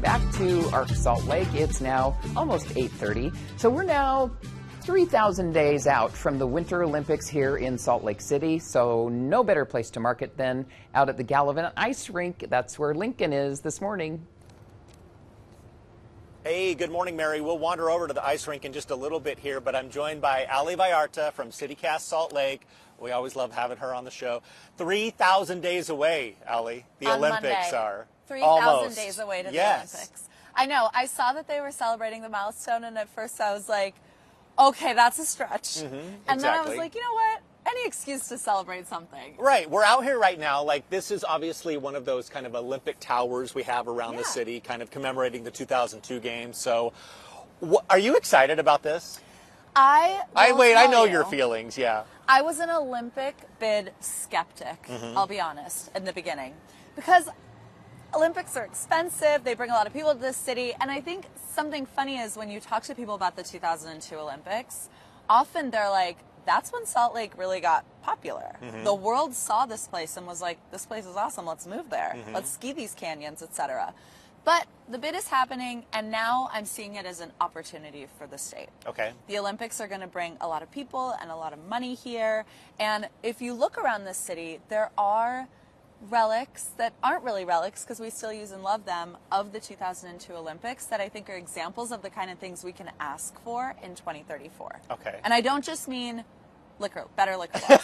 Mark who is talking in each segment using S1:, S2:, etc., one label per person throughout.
S1: welcome back to Arc Salt Lake. It's now almost 8:30, so we're now 3,000 days out from the Winter Olympics here in Salt Lake City, so no better place to mark it than out at the Gallivan Ice Rink. That's where Lincoln is this morning.
S2: Hey, good morning, Mary. We'll wander over to the ice rink in just a little bit here, but I'm joined by Vallarta from CityCast Salt Lake. We always love having her on the show. 3,000 days away, Allie. The
S3: on
S2: Olympics
S3: Monday,
S2: are
S3: 3,000 days away to
S2: Yes.
S3: the Olympics. I know. I saw that they were celebrating the milestone, and at first I was like, okay, that's a stretch. And then I was like, you know what? Any excuse to celebrate something.
S2: Right. We're out here right now. Like, this is obviously one of those kind of Olympic towers we have around the city, kind of commemorating the 2002 games. So, are you excited about this?
S3: I
S2: know your feelings, yeah.
S3: I was an Olympic bid skeptic, I'll be honest, in the beginning. Because Olympics are expensive, they bring a lot of people to this city, and I think something funny is when you talk to people about the 2002 Olympics, often they're like, that's when Salt Lake really got popular. The world saw this place and was like, this place is awesome, let's move there. Let's ski these canyons, etc. But the bid is happening, and now I'm seeing it as an opportunity for the state.
S2: Okay.
S3: The Olympics are going to bring a lot of people and a lot of money here. And if you look around this city, there are relics that aren't really relics, because we still use and love them, of the 2002 Olympics that I think are examples of the kind of things we can ask for in 2034.
S2: Okay.
S3: And I don't just mean better liquor laws.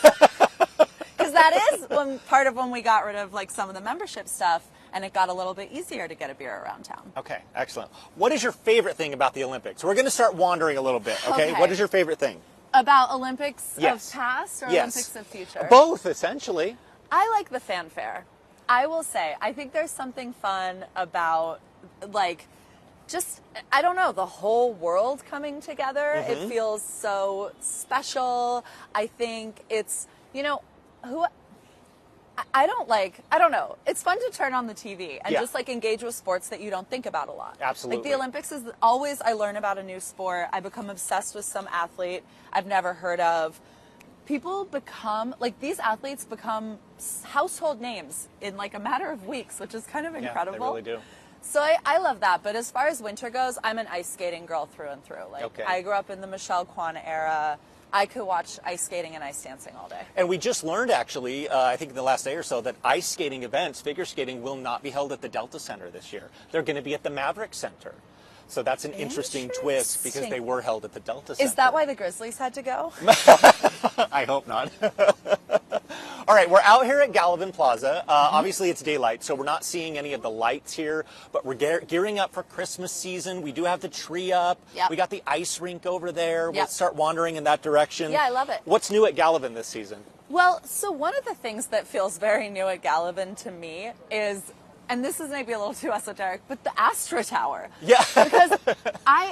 S3: Because that is part of when we got rid of like some of the membership stuff, and it got a little bit easier to get a beer around town.
S2: Okay, excellent. What is your favorite thing about the Olympics? We're going to start wandering a little bit, okay? What is your favorite thing?
S3: About Olympics of past or Olympics of future?
S2: Both, essentially.
S3: I like the fanfare. I will say, I think there's something fun about, like, just, I don't know, the whole world coming together. It feels so special. I think it's, you know, I don't know. It's fun to turn on the TV and just like engage with sports that you don't think about a lot.
S2: Absolutely.
S3: Like the Olympics is always, I learn about a new sport. I become obsessed with some athlete I've never heard of. People become, like these athletes become household names in like a matter of weeks, which is kind of incredible.
S2: Yeah, they really do.
S3: So I love that. But as far as winter goes, I'm an ice skating girl through and through. Like I grew up in the Michelle Kwan era. I could watch ice skating and ice dancing all day. And
S2: we just learned, actually, I think in the last day or so, that ice skating events, figure skating, will not be held at the Delta Center this year. They're going to be at the Maverick Center. So that's an interesting twist, because they were held at the Delta Center.
S3: Is that why the Grizzlies had to go?
S2: I hope not. All right, we're out here at Gallivan Plaza. Obviously, it's daylight, so we're not seeing any of the lights here, but we're gearing up for Christmas season. We do have the tree up.
S3: Yep.
S2: We got the ice rink over there.
S3: Yep.
S2: We'll start wandering in that direction.
S3: Yeah, I love it.
S2: What's new at Gallivan this season?
S3: Well, so one of the things that feels very new at Gallivan to me is, and this is maybe a little too esoteric, but the Astra Tower.
S2: Yeah.
S3: Because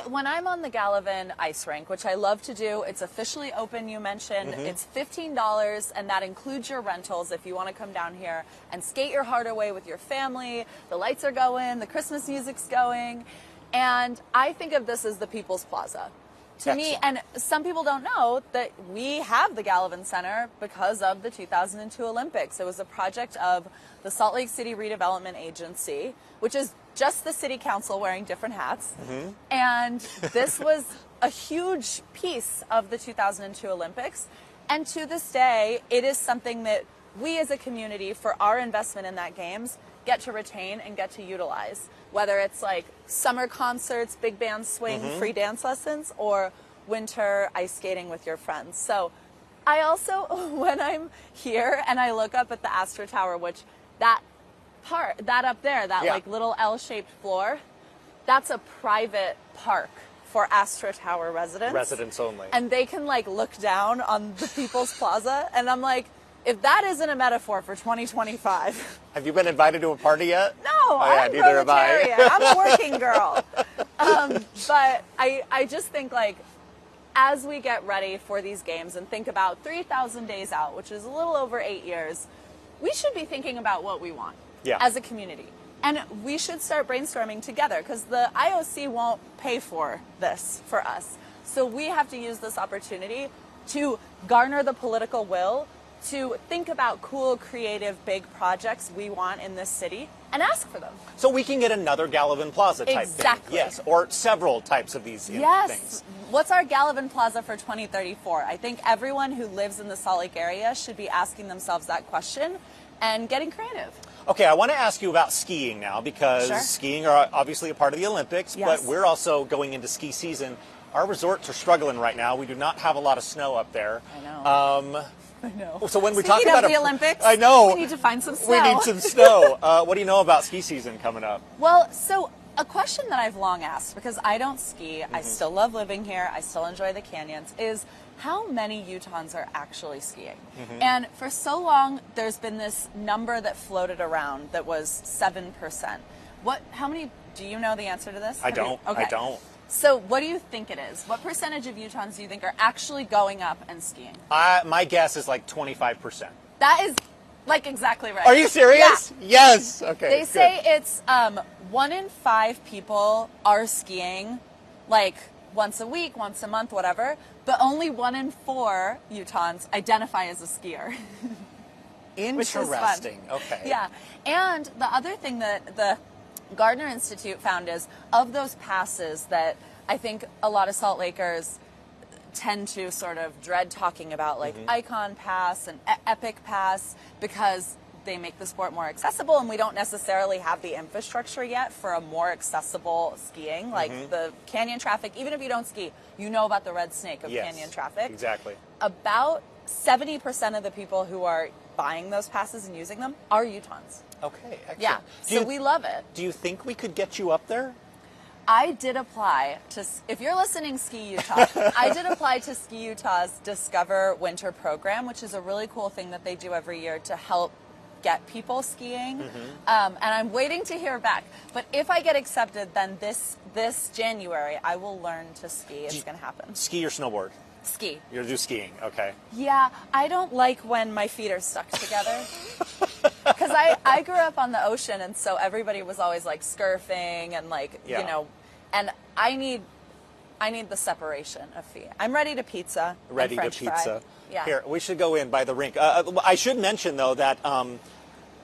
S3: when I'm on the Gallivan ice rink, which I love to do, it's officially open, you mentioned. It's $15, and that includes your rentals if you want to come down here and skate your heart away with your family. The lights are going, the Christmas music's going, and I think of this as the People's Plaza. To me, and some people don't know that we have the Gallivan Center because of the 2002 Olympics. It was a project of the Salt Lake City Redevelopment Agency, which is just the city council wearing different hats. And this was a huge piece of the 2002 Olympics. And to this day, it is something that we as a community, for our investment in that games, get to retain and get to utilize. Whether it's like summer concerts, big band swing, free dance lessons, or winter ice skating with your friends. So I also, when I'm here and I look up at the Astra Tower, which that up there, that like little L-shaped floor, that's a private park for Astra Tower residents.
S2: Residents only.
S3: And they can like look down on the People's Plaza, and I'm like, if that isn't a metaphor for 2025.
S2: Have you been invited to a party yet?
S3: No, I'm proletarian. I'm a working girl. But I just think, like, as we get ready for these games and think about 3,000 days out, which is a little over 8 years, we should be thinking about what we want as a community. And we should start brainstorming together, because the IOC won't pay for this for us. So we have to use this opportunity to garner the political will to think about cool, creative, big projects we want in this city and ask for them.
S2: So we can get another Gallivan Plaza type
S3: Exactly.
S2: thing. Yes, or several types of these
S3: Yes.
S2: things.
S3: What's our Gallivan Plaza for 2034? I think everyone who lives in the Salt Lake area should be asking themselves that question and getting creative.
S2: Okay, I want to ask you about skiing now, because
S3: Sure.
S2: skiing are obviously a part of the Olympics,
S3: Yes.
S2: but we're also going into ski season. Our resorts are struggling right now. We do not have a lot of snow up there.
S3: I know. I know.
S2: So when we
S3: Speaking
S2: talk about
S3: of the Olympics,
S2: I know
S3: we need to find some snow.
S2: We need some snow. What do you know about ski season coming up?
S3: Well, so a question that I've long asked, because I don't ski,
S2: Mm-hmm.
S3: I still love living here, I still enjoy the canyons, is how many Utahns are actually skiing?
S2: Mm-hmm.
S3: And for so long, there's been this number that floated around that was 7%. How many, do you know the answer to this?
S2: I don't.
S3: Okay.
S2: I don't.
S3: So what do you think it is? What percentage of Utahns do you think are actually going up and skiing?
S2: My guess is like 25%.
S3: That is like exactly right.
S2: Are you serious?
S3: Yeah.
S2: Yes. Okay.
S3: They
S2: good.
S3: say it's 1 in 5 people are skiing like once a week, once a month, whatever, but only 1 in 4 Utahns identify as a skier. Which is fun.
S2: Interesting. Okay.
S3: Yeah. And the other thing that the Gardner Institute found is, of those passes that I think a lot of Salt Lakers tend to sort of dread talking about, like Icon Pass and Epic Pass, because they make the sport more accessible, and we don't necessarily have the infrastructure yet for a more accessible skiing. Like the canyon traffic, even if you don't ski, you know about the red snake of
S2: Yes,
S3: canyon traffic.
S2: Exactly.
S3: About 70% of the people who are buying those passes and using them are Utahns.
S2: Okay. Excellent.
S3: Yeah, so we love it.
S2: Do you think we could get you up there?
S3: I did apply to, if you're listening, Ski Utah, I did apply to Ski Utah's Discover Winter program, which is a really cool thing that they do every year to help get people skiing. And I'm waiting to hear back. But if I get accepted, then this January, I will learn to ski. It's going to happen.
S2: Ski or snowboard?
S3: Ski.
S2: You'll do skiing. Okay.
S3: Yeah, I don't like when my feet are stuck together. Because I grew up on the ocean, and so everybody was always like scurfing and like,
S2: Yeah.
S3: you know, and I need the separation of feet. I'm ready to pizza. and
S2: Ready to
S3: French fry.
S2: pizza.
S3: Yeah.
S2: Here, we should go in by the rink. I should mention, though, that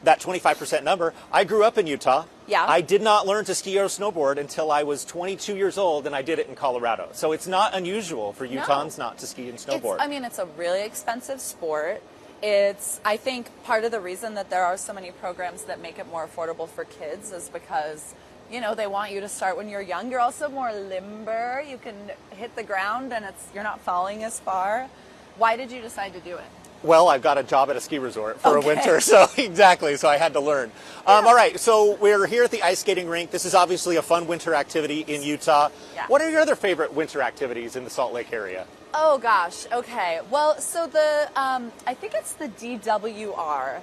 S2: that 25% number, I grew up in Utah.
S3: Yeah.
S2: I did not learn to ski or snowboard until I was 22 years old, and I did it in Colorado. So it's not unusual for Utahns not to ski and snowboard.
S3: It's a really expensive sport. I think part of the reason that there are so many programs that make it more affordable for kids is because, you know, they want you to start when you're young. You're also more limber. You can hit the ground and you're not falling as far. Why did you decide to do it?
S2: Well, I've got a job at a ski resort for a
S3: Okay.
S2: winter, so exactly, so I had to learn. All right, so we're here at the ice skating rink. This is obviously a fun winter activity in Utah.
S3: Yeah.
S2: What are your other favorite winter activities in the Salt Lake area?
S3: Oh gosh, okay. Well, so I think it's the DWR,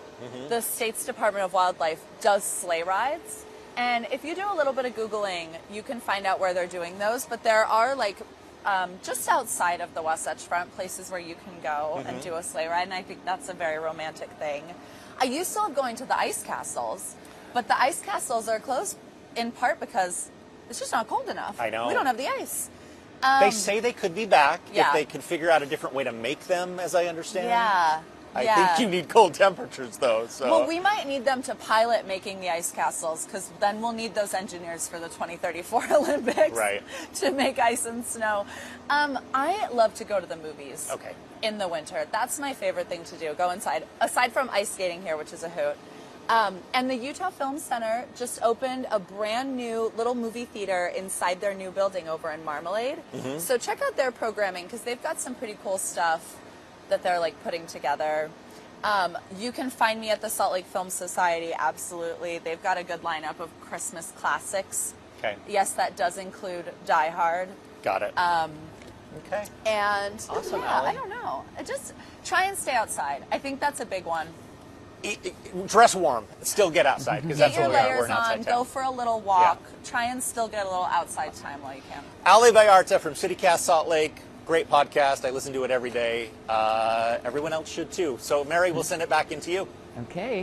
S3: the State's Department of Wildlife, does sleigh rides. And if you do a little bit of Googling, you can find out where they're doing those. But there are like just outside of the Wasatch Front places where you can go and do a sleigh ride. And I think that's a very romantic thing. I used to love going to the ice castles, but the ice castles are closed in part because it's just not cold enough.
S2: I know.
S3: We don't have the ice.
S2: They say they could be back
S3: yeah.
S2: if they could figure out a different way to make them, as I understand.
S3: Yeah.
S2: I
S3: yeah.
S2: think you need cold temperatures, though. So.
S3: Well, we might need them to pilot making the ice castles, because then we'll need those engineers for the 2034 Olympics
S2: Right.
S3: to make ice and snow. I love to go to the movies
S2: Okay.
S3: in the winter. That's my favorite thing to do, go inside, aside from ice skating here, which is a hoot. And the Utah Film Center just opened a brand new little movie theater inside their new building over in Marmalade. So check out their programming, because they've got some pretty cool stuff that they're like putting together. You can find me at the Salt Lake Film Society, absolutely. They've got a good lineup of Christmas classics.
S2: Okay.
S3: Yes, that does include Die Hard.
S2: Got it. Okay.
S3: And
S2: Awesome,
S3: yeah,
S2: Allie.
S3: I don't know. Just try and stay outside. I think that's a big one.
S2: Dress warm. Still get outside, because
S3: Get
S2: that's
S3: your
S2: what we are. We're
S3: layers
S2: an outside
S3: on,
S2: town.
S3: go for a little walk. Try and still get a little outside time while you can.
S2: Ali Vallarta from CityCast Salt Lake. Great podcast. I listen to it every day. Everyone else should too. So, Mary, we'll send it back into you.
S1: Okay.